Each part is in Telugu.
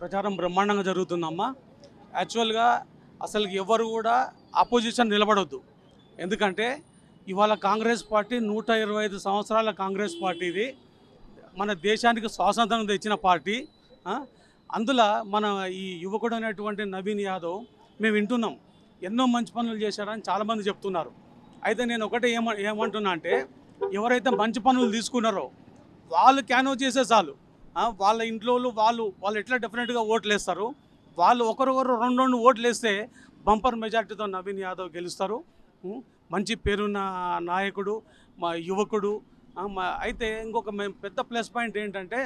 ప్రచారం బ్రహ్మాండంగా జరుగుతుందమ్మా. యాక్చువల్గా అసలు ఎవరు కూడా అపోజిషన్ నిలబడొద్దు. ఎందుకంటే ఇవాళ కాంగ్రెస్ పార్టీ 125 సంవత్సరాల కాంగ్రెస్ పార్టీ, ఇది మన దేశానికి స్వాతంత్రం తెచ్చిన పార్టీ. అందులో మన ఈ యువకుడు అనేటువంటి నవీన్ యాదవ్ మేము వింటున్నాం, ఎన్నో మంచి పనులు చేశారని చాలామంది చెప్తున్నారు. అయితే నేను ఒకటే ఏమంటున్నా అంటే, ఎవరైతే మంచి పనులు తీసుకున్నారో వాళ్ళు క్యానో చేసే చాలు. వాళ్ళ ఇంట్లో వాళ్ళు ఎట్లా డెఫినెట్గా ఓట్లు వేస్తారు. వాళ్ళు ఒకరొకరు 2 ఓట్లు వేస్తే బంపర్ మెజార్టీతో నవీన్ యాదవ్ గెలుస్తారు. మంచి పేరున్న నాయకుడు, మా యువకుడు. అయితే ఇంకొక పెద్ద ప్లస్ పాయింట్ ఏంటంటే,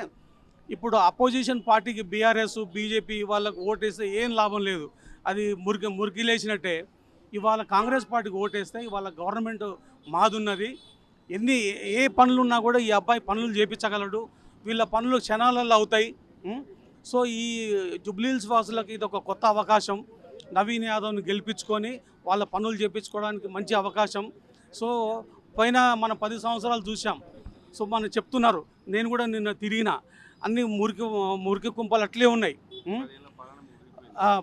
ఇప్పుడు అపోజిషన్ పార్టీకి బీఆర్ఎస్ బీజేపీ వాళ్ళకు ఓటేస్తే ఏం లాభం లేదు, అది మురికిలేసినట్టే. ఇవాళ కాంగ్రెస్ పార్టీకి ఓటేస్తే ఇవాళ గవర్నమెంట్ మాదున్నది. ఏ పనులున్నా కూడా ఈ అబ్బాయి పనులు చేయించగలడు, వీళ్ళ పనులు క్షణాలలో అవుతాయి. సో ఈ జుబ్లీహిల్స్ వాసులకు ఇది ఒక కొత్త అవకాశం. నవీన్ యాదవ్ని గెలిపించుకొని వాళ్ళ పనులు చేయించుకోవడానికి మంచి అవకాశం. సో మన 10 సంవత్సరాలు చూసాం. సో మనం చెప్తున్నారు, నేను కూడా నిన్న తిరిగిన, అన్ని మురికి కుంపలు అట్లే ఉన్నాయి.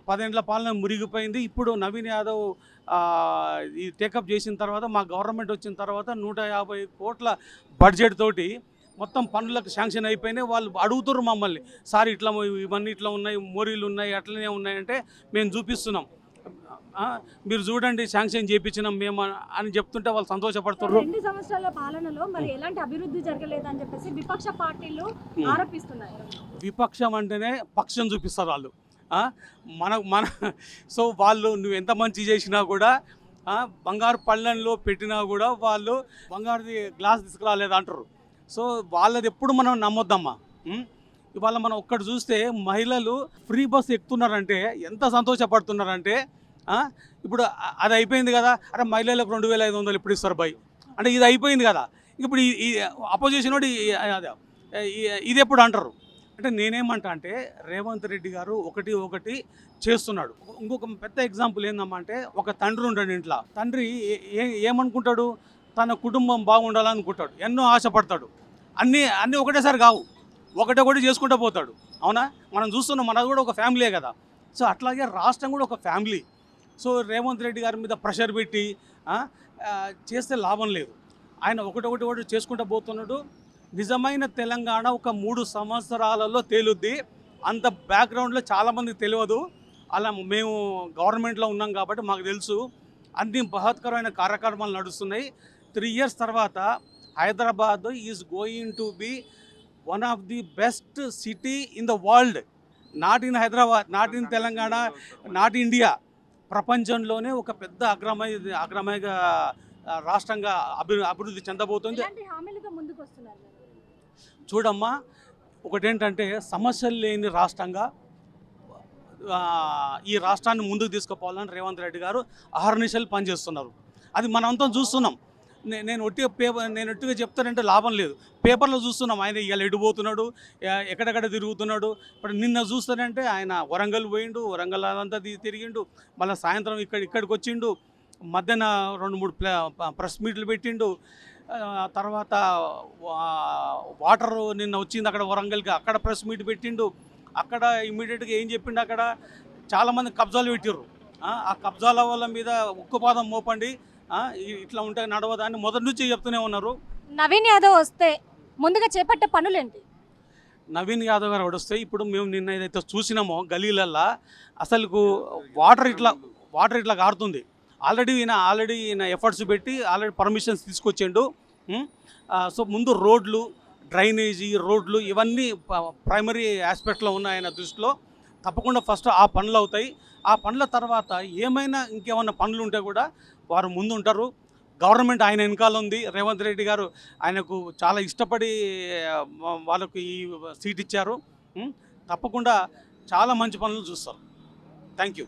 10 ఏళ్ల పాలన మురిగిపోయింది. ఇప్పుడు నవీన్ యాదవ్ ఈ టేకప్ చేసిన తర్వాత, మా గవర్నమెంట్ వచ్చిన తర్వాత 150 కోట్ల బడ్జెట్ తోటి మొత్తం పనులకు శాంక్షన్ అయిపోయినాయి. వాళ్ళు అడుగుతున్నారు మమ్మల్ని, సార్ ఇట్లా ఇవన్నీ ఇట్లా ఉన్నాయి, మోరీలు ఉన్నాయి, అట్లనే ఉన్నాయంటే మేము చూపిస్తున్నాం, మీరు చూడండి శాంక్షన్ చేయించినాం మేము అని చెప్తుంటే వాళ్ళు సంతోషపడుతున్నారు. 2 సంవత్సరాల పాలనలో మరి ఎలాంటి అభివృద్ధి జరగలేదని చెప్పేసి విపక్ష పార్టీలు ఆరోపిస్తున్నాయి. విపక్షం అంటేనే పక్షం చూపిస్తారు వాళ్ళు. మన సో వాళ్ళు నువ్వు ఎంత మంచి చేసినా కూడా, బంగారు పళ్ళెంలో పెట్టినా కూడా వాళ్ళు బంగారుది గ్లాస్ తీసుకురాలేదు అంటారు. సో వాళ్ళది ఎప్పుడు మనం నమ్మొద్దమ్మా. ఇవాళ మనం ఒక్కటి చూస్తే మహిళలు ఫ్రీ బస్ ఎక్కుతున్నారంటే ఎంత సంతోషపడుతున్నారంటే, ఇప్పుడు అది అయిపోయింది కదా, అరే మహిళలకు 2500 ఎప్పుడు ఇస్తారు బై అంటే ఇది అయిపోయింది కదా, ఇప్పుడు ఈ అపోజిషన్ వాడు ఇది ఎప్పుడు అంటారు. అంటే నేనేమంటా అంటే, రేవంత్ రెడ్డి గారు ఒకటి చేస్తున్నాడు. ఇంకొక పెద్ద ఎగ్జాంపుల్ ఏందమ్మా అంటే, ఒక తండ్రి ఉంటాడు ఇంట్లో. తండ్రి ఏమనుకుంటాడు, తన కుటుంబం బాగుండాలనుకుంటాడు, ఎన్నో ఆశపడతాడు. అన్నీ ఒకటేసారి కావు, ఒకటి చేసుకుంటూ పోతాడు. అవునా, మనం చూస్తున్నాం, మనది కూడా ఒక ఫ్యామిలీయే కదా. సో అట్లాగే రాష్ట్రం కూడా ఒక ఫ్యామిలీ. సో రేవంత్ రెడ్డి గారి మీద ప్రెషర్ పెట్టి చేస్తే లాభం లేదు. ఆయన ఒకటి చేసుకుంటూ పోతున్నాడు. నిజమైన తెలంగాణ ఒక 3 సంవత్సరాలలో తేలుద్ది. అంత బ్యాక్గ్రౌండ్లో చాలామందికి తెలియదు. అలా మేము గవర్నమెంట్లో ఉన్నాం కాబట్టి మాకు తెలుసు. అన్ని బృహత్కరమైన కార్యక్రమాలు నడుస్తున్నాయి. 3 years తర్వాత Hyderabad is going to be one of the best city in the world. Not in Hyderabad, not in Telangana, not India. ప్రపంచంలోనే ఒక పెద్ద అగ్రమయ రాష్ట్రంగా అభివృద్ధి చెందబోతుంది. చూడమ్మా, ఒకటేంటంటే సమస్యలు లేని రాష్ట్రంగా ఈ రాష్ట్రాన్ని ముందుకు తీసుకుపోవాలని రేవంత్ రెడ్డి గారు అహర్నిశలు పనిచేస్తున్నారు. అది మనమంతా చూస్తున్నాం. నేను ఒట్టిగా చెప్తానంటే లాభం లేదు. పేపర్లో చూస్తున్నాం ఆయన ఇవాళ ఎడిపోతున్నాడు, ఎక్కడెక్కడ తిరుగుతున్నాడు. ఇప్పుడు నిన్న చూస్తానంటే ఆయన వరంగల్ పోయిండు, వరంగల్ అంతా తిరిగిండు, మళ్ళీ సాయంత్రం ఇక్కడికి వచ్చిండు, మధ్యాహ్న 2-3 ప్రెస్ మీట్లు పెట్టిండు. తర్వాత వాటర్ నిన్న వచ్చింది అక్కడ వరంగల్కి, అక్కడ ప్రెస్ మీట్ పెట్టిండు. అక్కడ ఇమ్మీడియట్గా ఏం చెప్పిండు, అక్కడ చాలామంది కబ్జాలు పెట్టిర్రు. ఆ కబ్జాల వాళ్ళ మీద ఉక్కుపాదం మోపండి, ఇట్లా ఉంటే నడవదని మొదటి నుంచి చెప్తూనే ఉన్నారు. నవీన్ యాదవ్ వస్తే ముందుగా చేపట్టే పనులేంటి? నవీన్ యాదవ్ గారు వస్తే ఇప్పుడు మేము నిన్న ఏదైతే చూసినామో గలీలల్లా అసలు వాటర్ ఇట్లా కారుతుంది. ఆల్రెడీ ఈయన ఎఫర్ట్స్ పెట్టి ఆల్రెడీ పర్మిషన్స్ తీసుకొచ్చిండు. సో ముందు రోడ్లు, డ్రైనేజీ, రోడ్లు ఇవన్నీ ప్రైమరీ ఆస్పెక్ట్లో ఉన్నాయి ఆయన దృష్టిలో. తప్పకుండా ఫస్ట్ ఆ పనులు అవుతాయి. ఆ పనుల తర్వాత ఇంకేమైనా పనులు ఉంటే కూడా వారు ముందు ఉంటారు. గవర్నమెంట్ ఆయన వెనకాల ఉంది. రేవంత్ రెడ్డి గారు ఆయనకు చాలా ఇష్టపడి వాళ్ళకు ఈ సీట్ ఇచ్చారు. తప్పకుండా చాలా మంచి పనులు చూస్తారు. Thank you.